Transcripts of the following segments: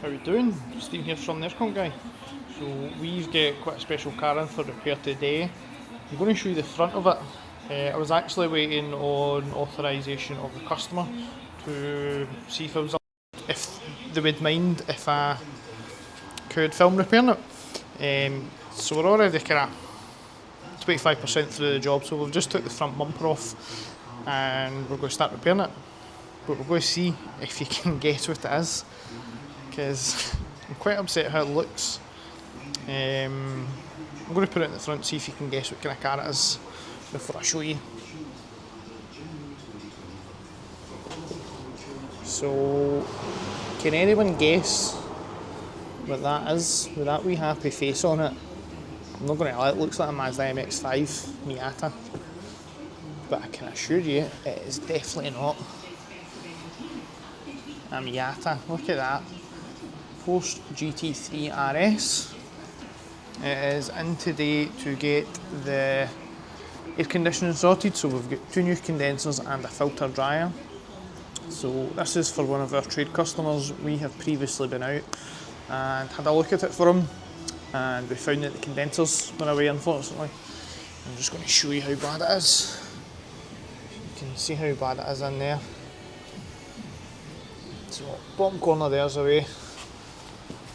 How we doing? Steve here from Nercom Guy. So we've got quite a special car in for repair today. I'm going to show you the front of it. I was actually waiting on authorisation of the customer to see if they would mind if I could film repairing it. So we're already kind of 25% through the job, so we've just took the front bumper off and we're going to start repairing it. But we're going to see if you can guess what it is, because I'm quite upset how it looks. I'm going to put it in the front, see if you can guess what kind of car it is before I show you. So, can anyone guess what that is? With that wee happy face on it. I'm not going to lie, it looks like a Mazda MX-5 Miata. But I can assure you, it is definitely not a Miata. Look at that. Porsche GT3 RS. It is in today to get the air conditioning sorted, so we've got 2 new condensers and a filter dryer. So this is for one of our trade customers. We have previously been out and had a look at it for them, and we found that the condensers were away, unfortunately. I'm just going to show you how bad it is. You can see how bad it is in there. So bottom corner there's away,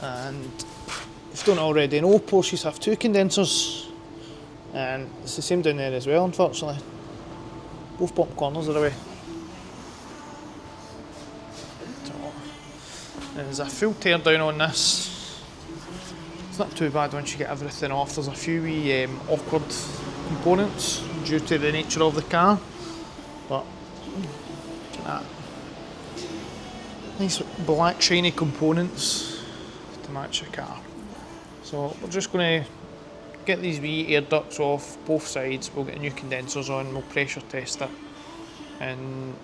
and if you don't already know, Porsches have 2 condensers, and it's the same down there as well, unfortunately. Both bottom corners are away. So there's a full tear down on this. It's not too bad once you get everything off. There's a few wee awkward components due to the nature of the car, but nice black shiny components to match the car. So we're just going to get these wee air ducts off both sides. We'll get new condensers on, we'll pressure test it, and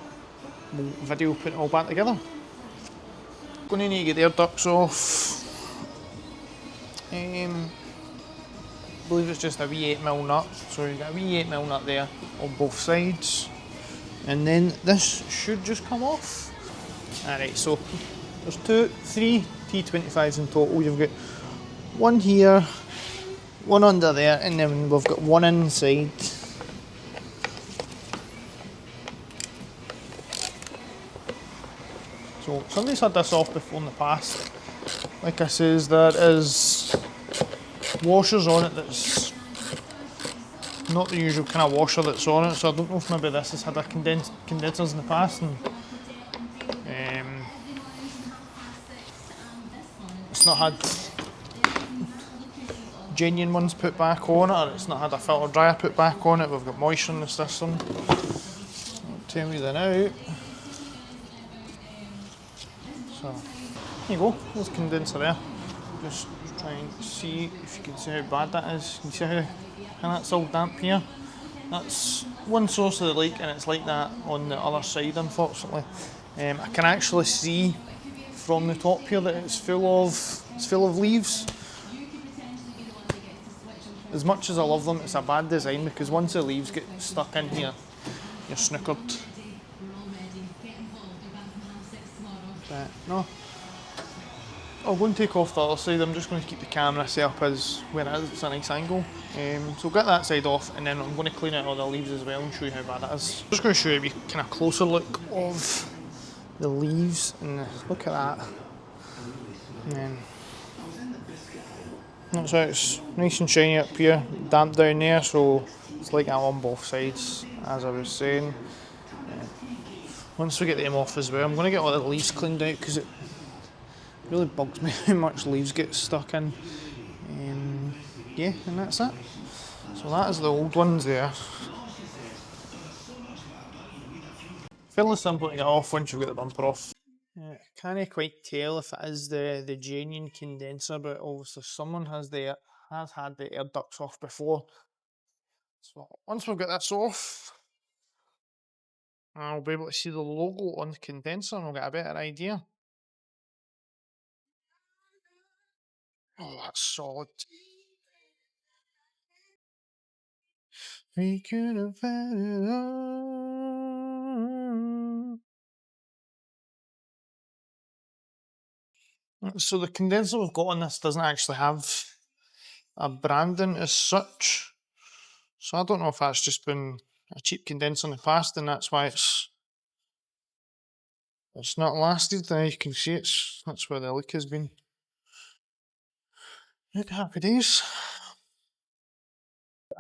we'll video put it all back together. Going to need to get the air ducts off. I believe it's just a wee 8mm nut, so you've got a wee 8mm nut there on both sides, and then this should just come off. Alright, so there's 3 T25s in total. You've got one here, one under there, and then we've got one inside. So somebody's had this off before in the past. Like I says, there is washers on it that's not the usual kind of washer that's on it, so I don't know if maybe this has had a condensers in the past, and it's not had genuine ones put back on it, or it's not had a filter dryer put back on it. We've got moisture in the system. I'll tell you that now. So there you go, there's a condenser there. Just try and see if you can see how bad that is. You can see how that's all damp here. That's one source of the leak, and it's like that on the other side, unfortunately. I can actually see from the top here that it's full of leaves. As much as I love them, it's a bad design, because once the leaves get stuck in here, you're snookered. But no, I'll go and take off the other side. I'm just going to keep the camera set up as where it is. It's a nice angle. So we'll get that side off, and then I'm going to clean out all the leaves as well and show you how bad it is. I'm just going to show you a wee kind of closer look of the leaves, and look at that. And then that's how it's nice and shiny up here, damp down there, so it's like that on both sides, as I was saying. Once we get them off as well, I'm going to get all the leaves cleaned out, because it really bugs me how much leaves get stuck in. Yeah, and that's it. So that is the old ones there. Fairly simple to get off once you've got the bumper off. Can't quite tell if it is the genuine condenser, but obviously someone has had the air ducts off before. So once we've got this off, I'll be able to see the logo on the condenser, and I'll get a better idea. Oh, that's solid. We could have had it all. So the condenser we've got on this doesn't actually have a branding as such. So I don't know if that's just been a cheap condenser in the past and that's why it's not lasted. There you can see that's where the leak has been. Right, happy days.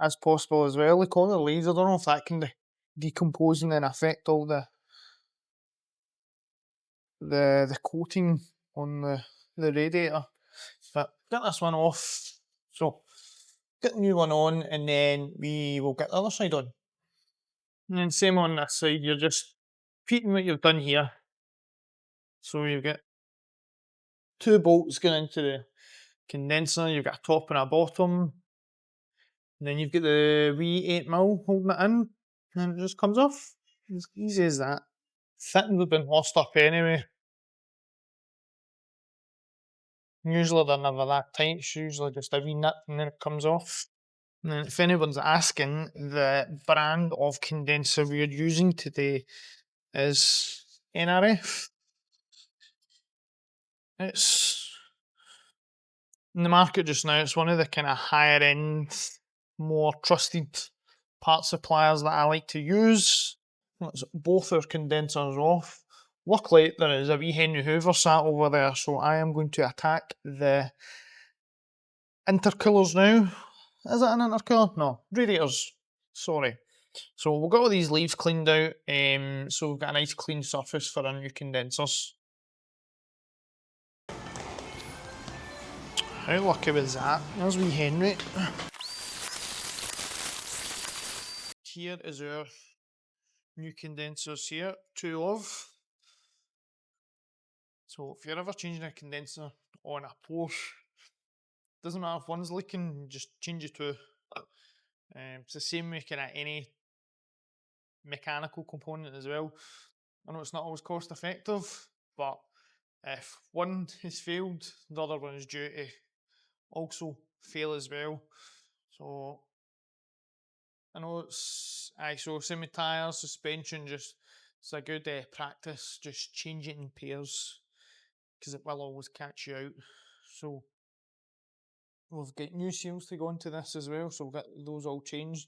As possible as well, like all the leaves, I don't know if that can decompose and then affect all the coating on the radiator. But get this one off. So get the new one on and then we will get the other side on. And then same on this side, you're just repeating what you've done here. So you get two bolts going into the condenser, you've got a top and a bottom. And then you've got the wee 8mm holding it in, and it just comes off. As easy as that. Fittings have been lost up anyway. Usually they're never that tight, it's usually just a wee nut and then it comes off. And then if anyone's asking, the brand of condenser we're using today is NRF. It's in the market just now, it's one of the kind of higher end, more trusted part suppliers that I like to use. Let's both our condensers off. Luckily, there is a wee Henry Hoover sat over there, so I am going to attack the intercoolers now. Is it an intercooler? No, radiators. Sorry. So we'll get all these leaves cleaned out, so we've got a nice clean surface for our new condensers. How lucky was that? There's wee Henry. Here is our new condensers here, two of. So if you're ever changing a condenser on a Porsche, doesn't matter if one's leaking, just change it to. It's the same with kind of any mechanical component as well. I know it's not always cost effective, but if one has failed, the other one is due to also fail as well. So I know it's so same with tyres, suspension, just it's a good practice, just change it in pairs because it will always catch you out. So we've got new seals to go into this as well, so we'll get those all changed.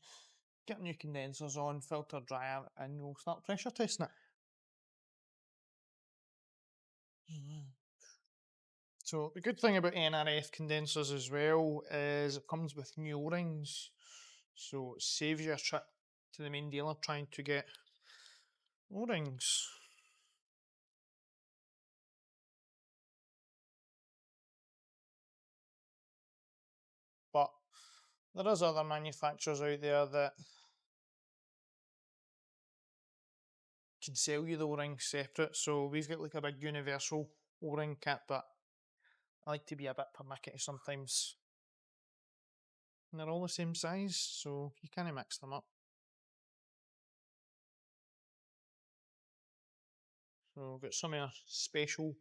Get new condensers on, filter dryer, and we'll start pressure testing it. So the good thing about NRF condensers as well is it comes with new O-rings, so it saves you a trip to the main dealer trying to get O-rings. But there is other manufacturers out there that can sell you the O-rings separate. So we've got like a big universal O-ring kit, but I like to be a bit pernickety sometimes. And they're all the same size, so you kind of mix them up. So we've got some of our special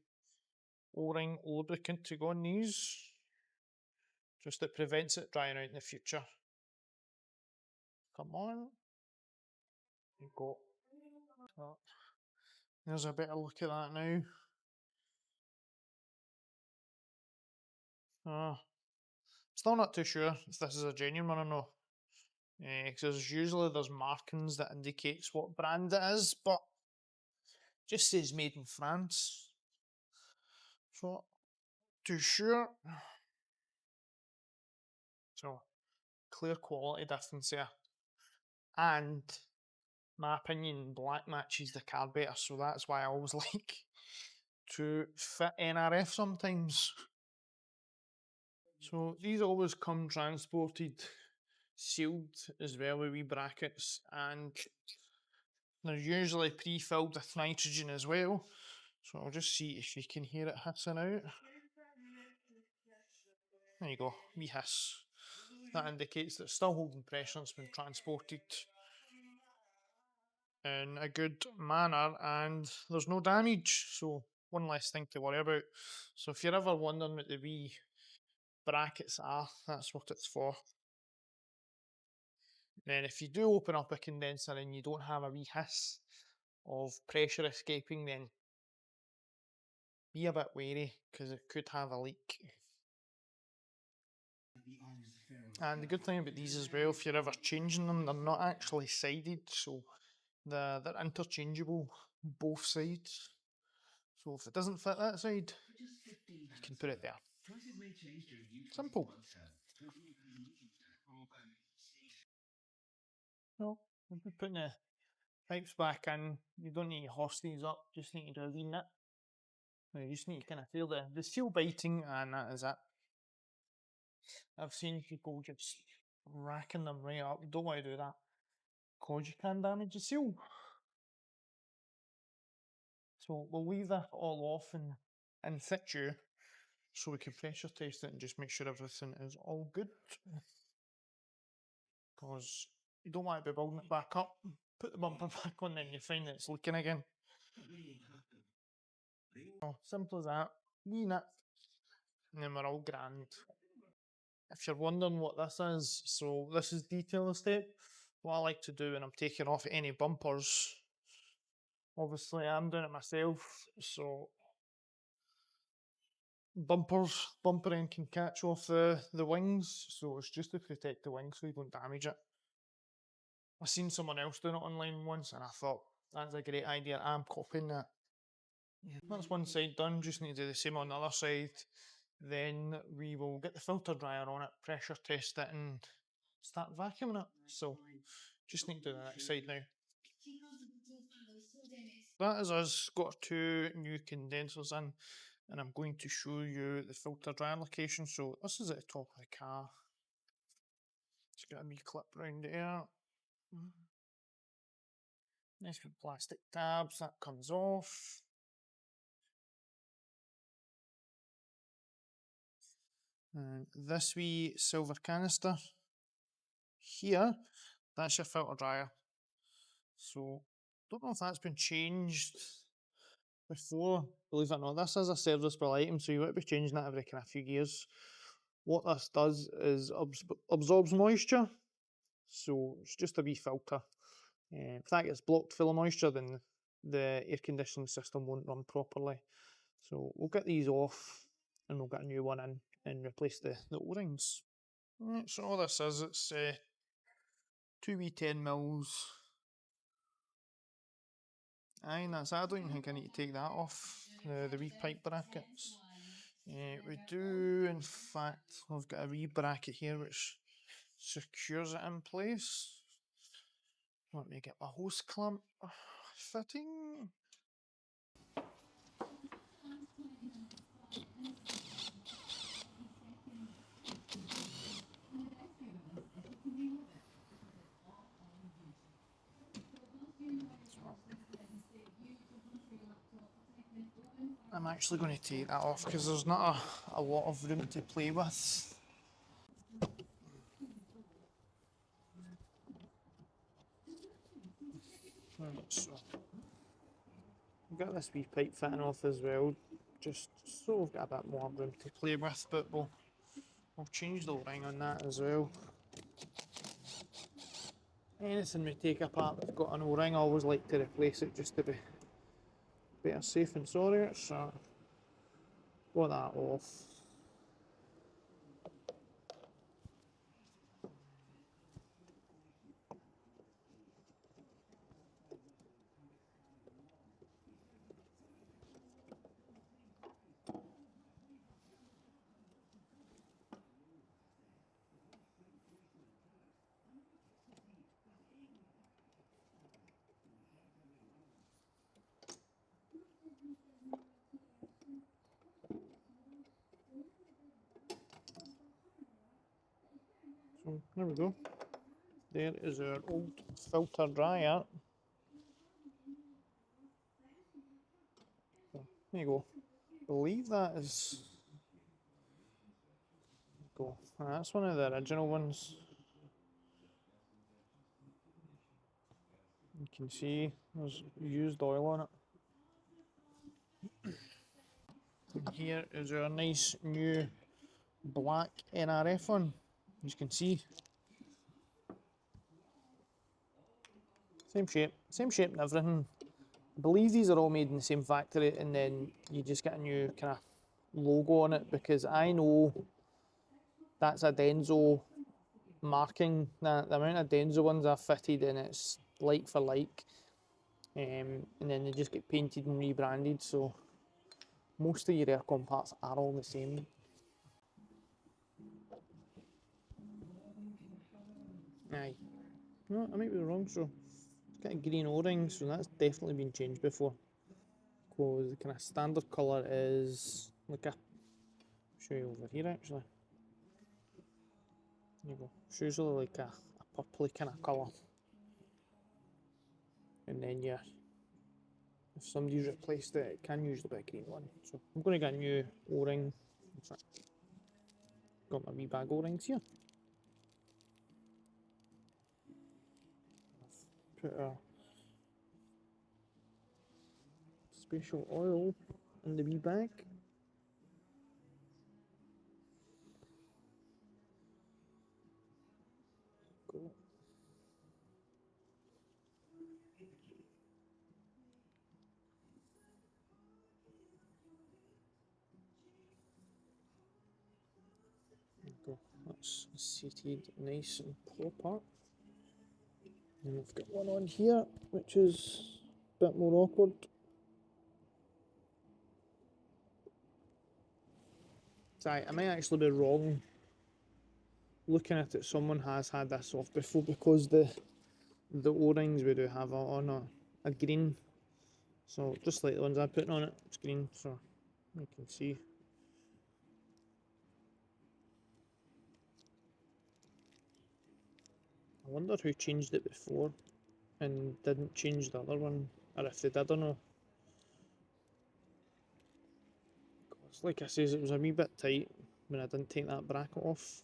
O-ring lubricant to go on these. Just it prevents it drying out in the future. Come on. There you go. Oh, there's a better look at that now. Still not too sure if this is a genuine one or not. Because usually there's markings that indicates what brand it is, but just says made in France. So too sure. So clear quality difference there. And my opinion, black matches the card better, so that's why I always like to fit NRF sometimes. So these always come transported, sealed as well with wee brackets, and they're usually pre-filled with nitrogen as well. So I'll just see if you can hear it hissing out. There you go, wee hiss. That indicates that it's still holding pressure and it's been transported in a good manner and there's no damage. So one less thing to worry about. So if you're ever wondering what the wee brackets are, that's what it's for. Then if you do open up a condenser and you don't have a wee hiss of pressure escaping, then be a bit wary because it could have a leak. And the good thing about these as well, if you're ever changing them, they're not actually sided, so they're interchangeable both sides. So if it doesn't fit that side, you can put it there. Simple. No, we'll be putting the pipes back in. You don't need to hoist these up, just need to do a wee nip. You just need to kind of feel the seal biting, and that is it. I've seen people just racking them right up. Don't want to do that, because you can damage the seal. So we'll leave that all off and in situ, so we can pressure test it and just make sure everything is all good. Because you don't want to be building it back up, put the bumper back on, then you find that it's leaking again. Oh, simple as that. Wee nip, and then we're all grand. If you're wondering what this is, so this is detailing step. What I like to do when I'm taking off any bumpers, obviously I'm doing it myself, so bumper end can catch off the wings, so it's just to protect the wings so you don't damage it. I seen someone else doing it online once and I thought that's a great idea, I'm copying that. That's one side done, just need to do the same on the other side. Then we will get the filter dryer on it, pressure test it and start vacuuming it. So just need to do the next side now. That is us, got our 2 new condensers in, and I'm going to show you the filter dryer location. So this is at the top of the car. Just got a wee clip round there. Nice with plastic tabs, that comes off. And this wee silver canister here, that's your filter dryer. So, don't know if that's been changed before. Believe it or not, this is a serviceable item, so you won't be changing that every kind of few years. What this does is absorbs moisture, so it's just a wee filter. If that gets blocked full of moisture, then the air conditioning system won't run properly. So we'll get these off and we'll get a new one in and replace the O-rings. Right, so all this is, it's 2 wee 10 mils. Aye, and that's it. I don't even think I need to take that off, the wee pipe brackets. We do, in fact, we've got a wee bracket here which secures it in place. Let me get my hose clamp fitting. I'm actually going to take that off because there's not a lot of room to play with. Right, so we've got this wee pipe fitting off as well, just so we've got a bit more room to play with, but we'll change the ring on that as well. Anything we take apart that's got an O-ring, I always like to replace it just to be better safe and sorry, so got that off. So there we go. There is our old filter dryer. So, there you go. I believe that is go. That's one of the original ones. You can see there's used oil on it. And here is our nice new black NRF one. As you can see, same shape and everything. believe these are all made in the same factory, and then you just get a new kind of logo on it, because I know that's a Denso marking. The amount of Denso ones I've fitted, and it's like for like, and then they just get painted and rebranded, so most of your aircon parts are all the same. Aye. No, I might be wrong, so it's got a green O-ring, so that's definitely been changed before. Because the kind of standard colour is like a, show you over here actually. There you go. It's usually like a purpley kind of colour. And then yeah, if somebody's replaced it, it can usually be a green one. So I'm going to get a new O-ring. In fact, got my wee bag O-rings here. I've put a special oil in the wee bag. Go. There we go. That's seated nice and proper. And we've got one on here, which is a bit more awkward. So I might actually be wrong looking at it. Someone has had this off before, because the O-rings we do have on a green. So just like the ones I'm putting on it, it's green, so you can see. I wonder who changed it before and didn't change the other one, or if they did or not. It's like I says, it was a wee bit tight when I didn't take that bracket off.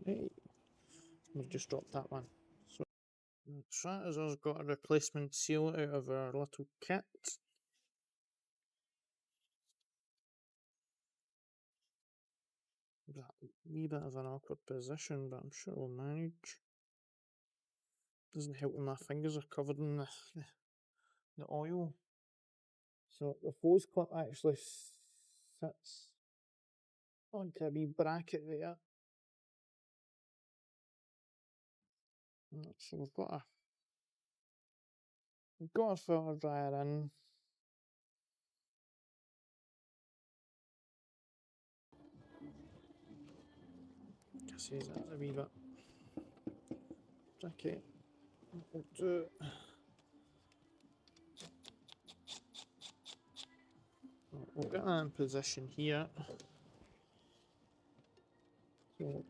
Right. We've just dropped that one. So the Strateger's got a replacement seal out of our little kit. That wee bit of an awkward position, but I'm sure we'll manage. Doesn't help when my fingers are covered in the oil. So the hose clip actually sits onto a wee bracket there. So we've got our filter dryer in. I say that's a wee bit tricky. We'll do. We'll get that in position here. So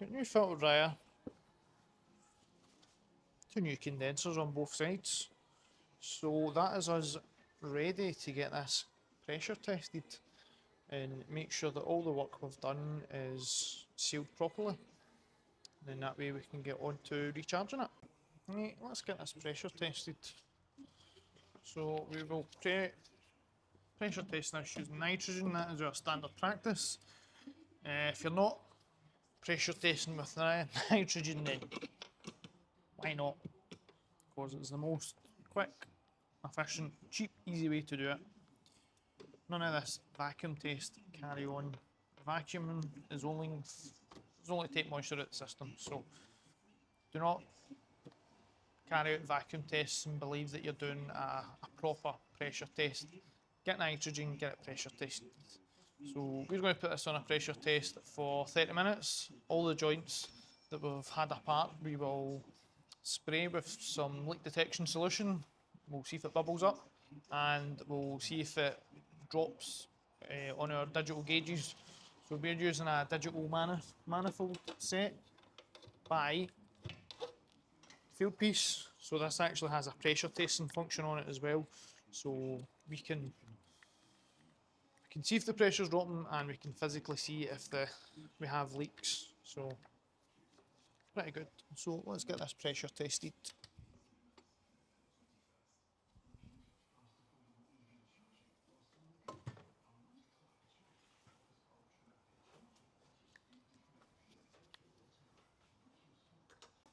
got new filter dryer, two new condensers on both sides. So that is us ready to get this pressure tested and make sure that all the work we've done is sealed properly. Then that way we can get on to recharging it. Right, let's get this pressure tested. So we will pressure test this using nitrogen. That is our standard practice. If you're not pressure testing with nitrogen, then why not? Because it's the most quick, efficient, cheap, easy way to do it. None of this vacuum test carry on. Vacuuming is only take moisture out of the system. So do not carry out vacuum tests and believe that you're doing a proper pressure test. Get nitrogen, get it pressure tested. So we're going to put this on a pressure test for 30 minutes. All the joints that we've had apart, we will spray with some leak detection solution. We'll see if it bubbles up, and we'll see if it drops on our digital gauges. So we're using a digital manifold set by Fieldpiece. So this actually has a pressure testing function on it as well. So we can see if the pressure's dropping, and we can physically see if we have leaks. So pretty good. So let's get this pressure tested.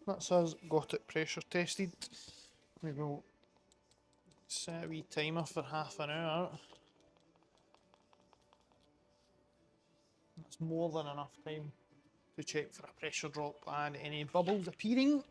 That's us got it pressure tested. We will set a wee timer for half an hour. That's more than enough time to check for a pressure drop and any bubbles appearing.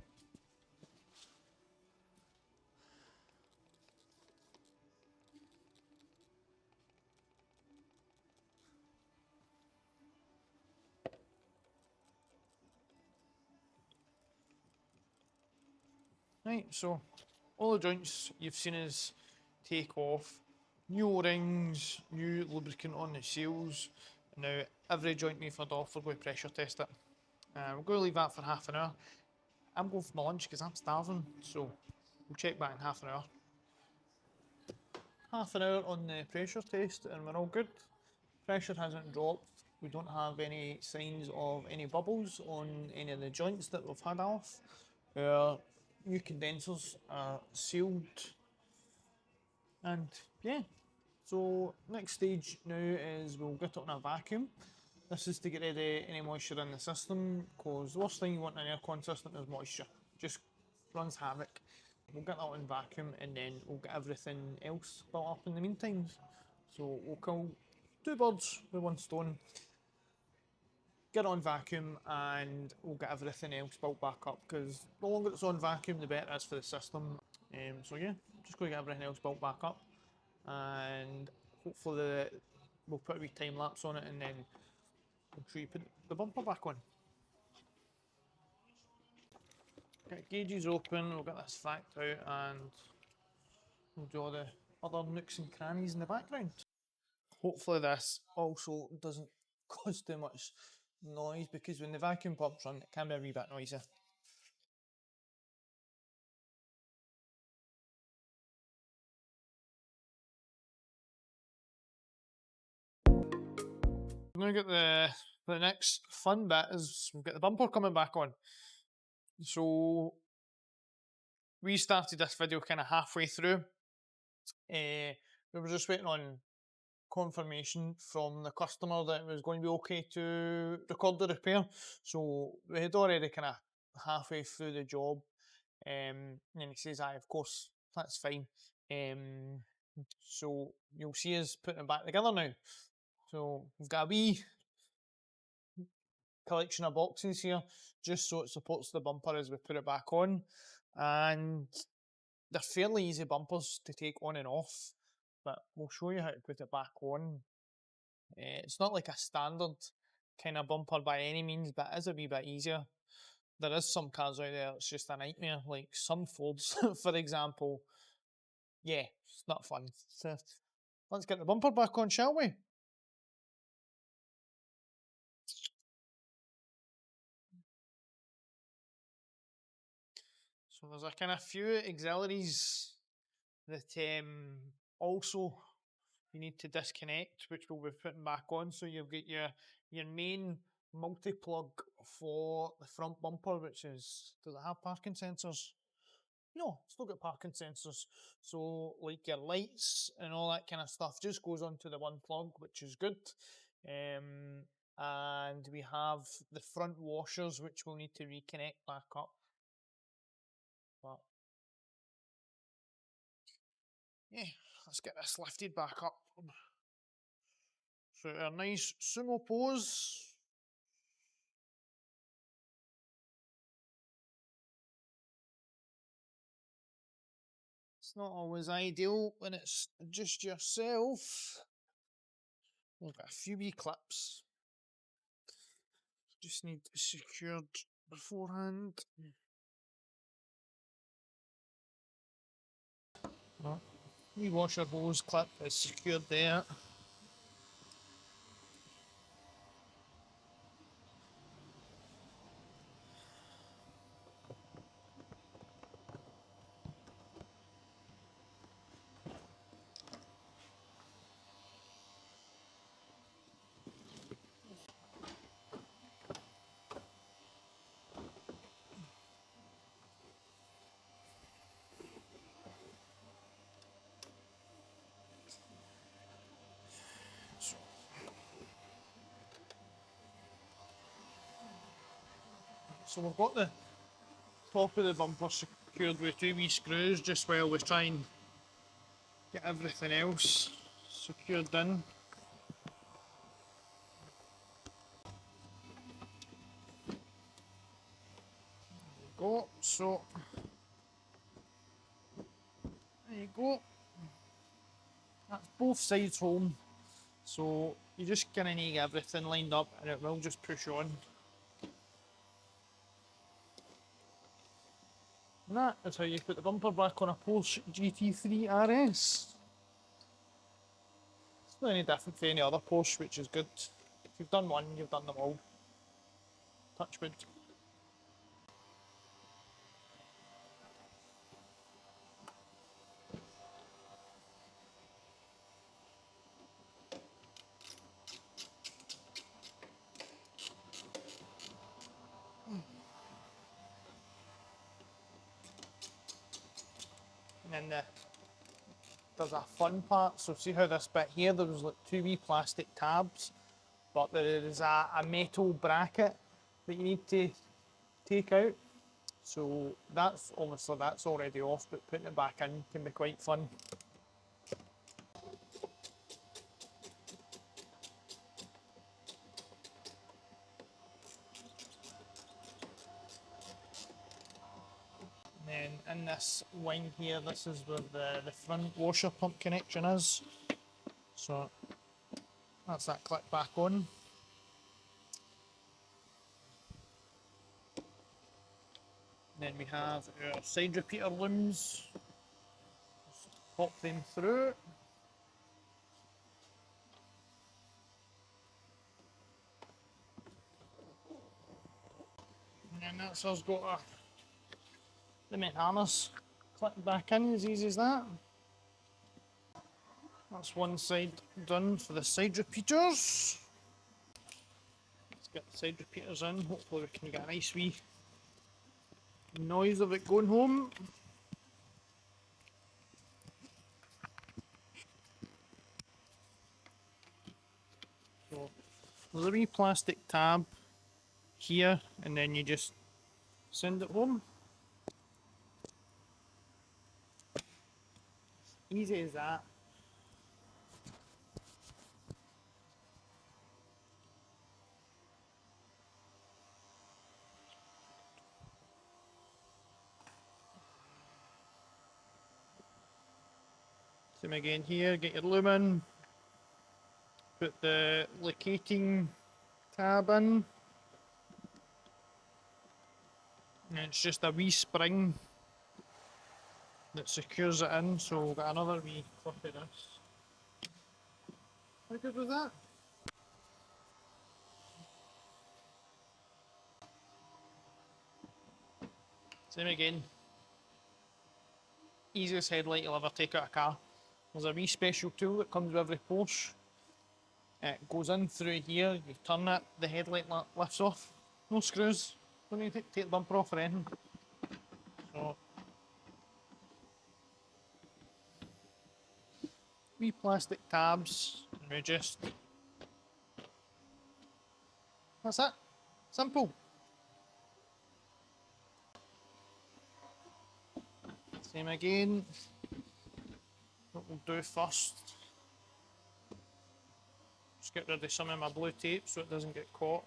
Right, so all the joints you've seen us take off, new O-rings, new lubricant on the seals. Now every joint we've had off, we're going to pressure test it. We're going to leave that for half an hour. I'm going for my lunch because I'm starving, so we'll check back in half an hour. Half an hour on the pressure test and we're all good. Pressure hasn't dropped. We don't have any signs of any bubbles on any of the joints that we've had off. Our new condensers are sealed, and yeah. So next stage now is we'll get it on a vacuum. This is to get rid of any moisture in the system, because the worst thing you want in an aircon system is moisture. Just runs havoc. We'll get that on vacuum and then we'll get everything else built up in the meantime. So we'll kill two birds with one stone. Get it on vacuum and we'll get everything else built back up, because the longer it's on vacuum the better it is for the system. So yeah, just going to get everything else built back up, and hopefully we'll put a wee time lapse on it and then we'll show you put the bumper back on. Get gauges open, we'll get this fact out and we'll do all the other nooks and crannies in the background. Hopefully this also doesn't cause too much noise, because when the vacuum pumps run it can be a wee bit noisy. I'm going to get the next fun bit is we've got the bumper coming back on. So we started this video kind of halfway through. We were just waiting on confirmation from the customer that it was going to be okay to record the repair. So we had already kind of halfway through the job, and he says, "Aye, of course, that's fine." So you'll see us putting it back together now. So we've got a wee collection of boxes here, just so it supports the bumper as we put it back on, and they're fairly easy bumpers to take on and off, but we'll show you how to put it back on. It's not like a standard kind of bumper by any means, but it is a wee bit easier. There is some cars out there it's just a nightmare, like some Fords for example. Yeah, it's not fun. So let's get the bumper back on, shall we? So there's a kind of few auxiliaries that also you need to disconnect, which we'll be putting back on. So you've got your main multi-plug for the front bumper, which is, does it have parking sensors? No, still got parking sensors. So like your lights and all that kind of stuff just goes onto the one plug, which is good. And we have the front washers, which we'll need to reconnect back up. But yeah, let's get this lifted back up. So a nice sumo pose. It's not always ideal when it's just yourself. I've got a few wee clips. Just need secured beforehand. Right. Wee washer hose clip is secured there. So we've got the top of the bumper secured with two wee screws just while we try and get everything else secured in. Go, so there you go. That's both sides home. So you just kind of need everything lined up and it will just push on. And that is how you put the bumper back on a Porsche GT3 RS. It's not any different from any other Porsche, which is good. If you've done one, you've done them all. Touch wood. And then there's a fun part. So see how this bit here, there was like two wee plastic tabs, but there is a metal bracket that you need to take out. So that's obviously that's already off, but putting it back in can be quite fun. And then in this line here, this is where the front washer pump connection is. So that's that clip back on. Then we have our side repeater looms. Just pop them through. And then that's us got the main harness clip back in as easy as that. That's one side done for the side repeaters. Let's get the side repeaters in. Hopefully we can get a nice wee noise of it going home. So there's a wee plastic tab here and then you just send it home. Easy as that. Same again here, get your lumen, put the locating tab in, and it's just a wee spring that secures it in, so we've got another wee clip of this. How good was that? Same again. Easiest headlight you'll ever take out of a car. There's a wee special tool that comes with every Porsche. It goes in through here, you turn it, the headlight lifts off. No screws. Don't need to take the bumper off or anything. So, wee plastic tabs, and we just... That's it. Simple. Same again. What we'll do first, just get rid of some of my blue tape so it doesn't get caught.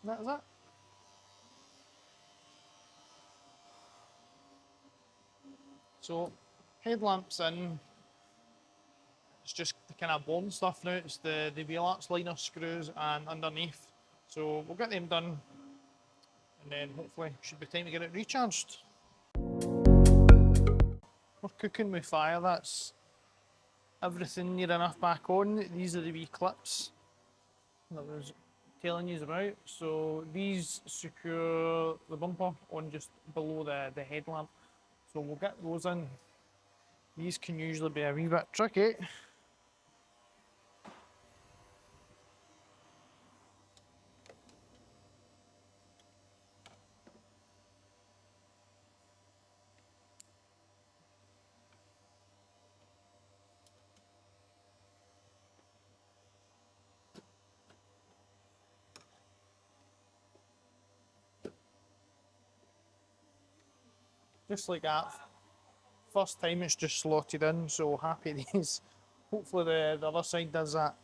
That is it. So, headlamps in. It's just the kind of bone stuff now. It's the wheel arch liner screws and underneath. So we'll get them done, and then hopefully should be time to get it recharged. We're cooking with fire. That's everything near enough back on. These are the wee clips that I was telling you about. So these secure the bumper on just below the headlamp. So we'll get those in. These can usually be a wee bit tricky. Just like that. First time it's just slotted in, so happy days. Hopefully the other side does that.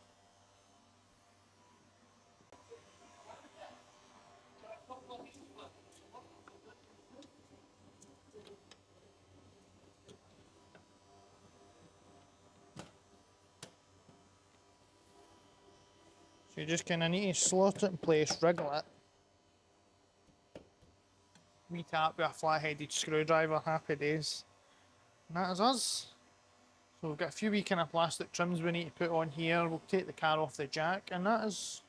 So you just kind of need to slot it in place, wriggle it. Wee tap with a flat-headed screwdriver, happy days. And that is us. So we've got a few wee kind of plastic trims we need to put on here. We'll take the car off the jack, and that is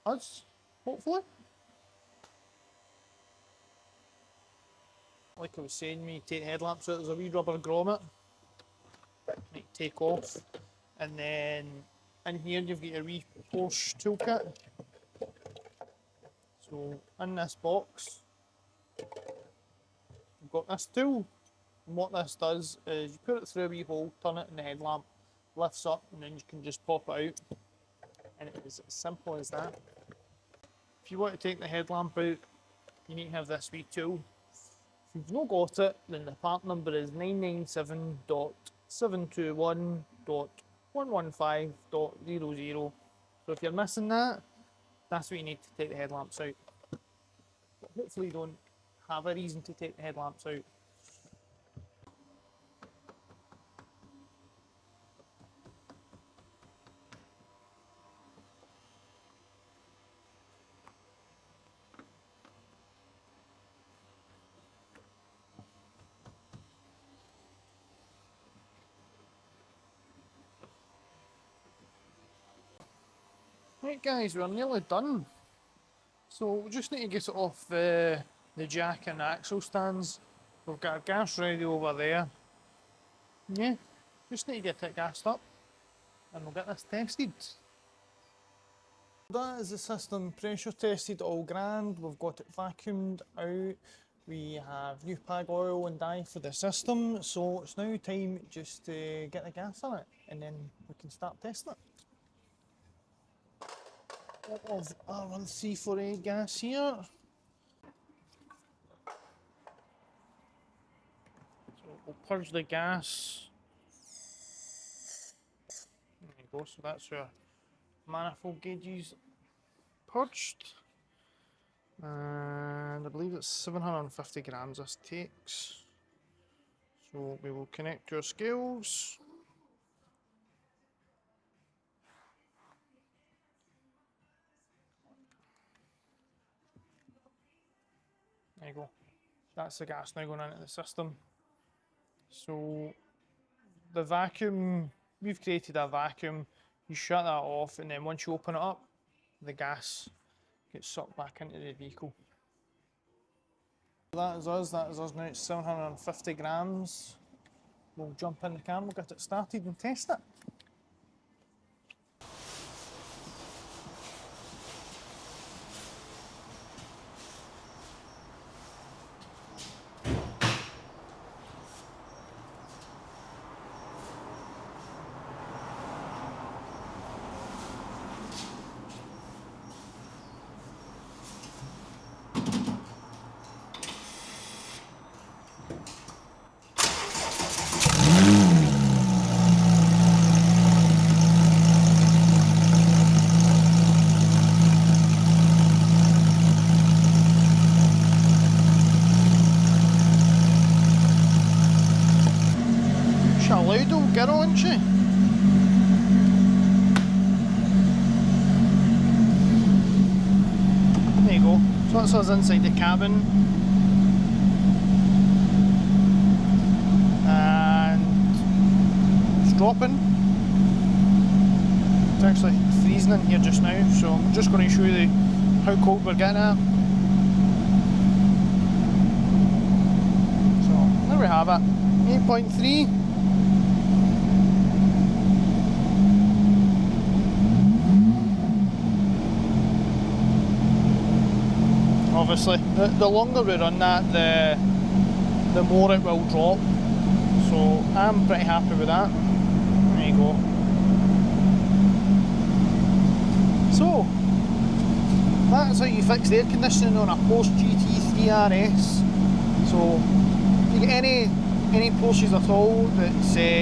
us, hopefully. Like I was saying, when you take the headlamps out, there's a wee rubber grommet that you need to take off. And then in here you've got your wee Porsche toolkit. So in this box, we've got this tool. And what this does is you put it through a wee hole, turn it in the headlamp, lifts up, and then you can just pop it out. And it is as simple as that. If you want to take the headlamp out, you need to have this wee tool. If you've not got it, then the part number is 997.721.115.00. So if you're missing that, that's what you need to take the headlamps out. But hopefully you don't have a reason to take the headlamps out. Right guys, we're nearly done. So we just need to get it off the jack and the axle stands. We've got our gas ready over there. Yeah, just need to get it gassed up and we'll get this tested. That is the system pressure tested, all grand. We've got it vacuumed out. We have new pag oil and dye for the system. So it's now time just to get the gas on it and then we can start testing it. Of R1348 gas here. So we'll purge the gas. There you go, so that's our manifold gauges purged. And I believe it's 750 grams this takes. So we will connect to our scales. There you go. That's the gas now going into the system. So the vacuum, we've created a vacuum. You shut that off and then once you open it up, the gas gets sucked back into the vehicle. That is us now, it's 750 grams. We'll jump in the car, we'll get it started and test it. So that's us inside the cabin, and it's dropping. It's actually freezing in here just now, so I'm just going to show you how cold we're getting at. So there we have it, 8.3. Obviously, the longer we run that, the more it will drop. So I'm pretty happy with that. There you go. So that's how you fix the air conditioning on a Porsche GT3 RS. So if you get any Porsches at all that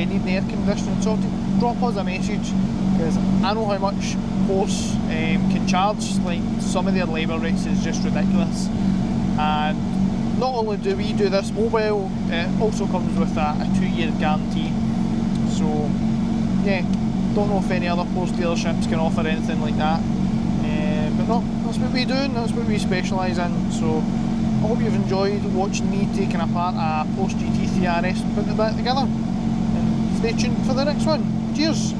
need the air conditioning sorted, drop us a message, because I know how much Porsche can charge. Like, some of their labour rates is just ridiculous. And not only do we do this mobile, it also comes with a 2-year guarantee. So yeah, don't know if any other Porsche dealerships can offer anything like that, but no, that's what we do and that's what we specialise in. So I hope you've enjoyed watching me taking apart a Porsche GT3 RS and putting it back together, and stay tuned for the next one. Cheers!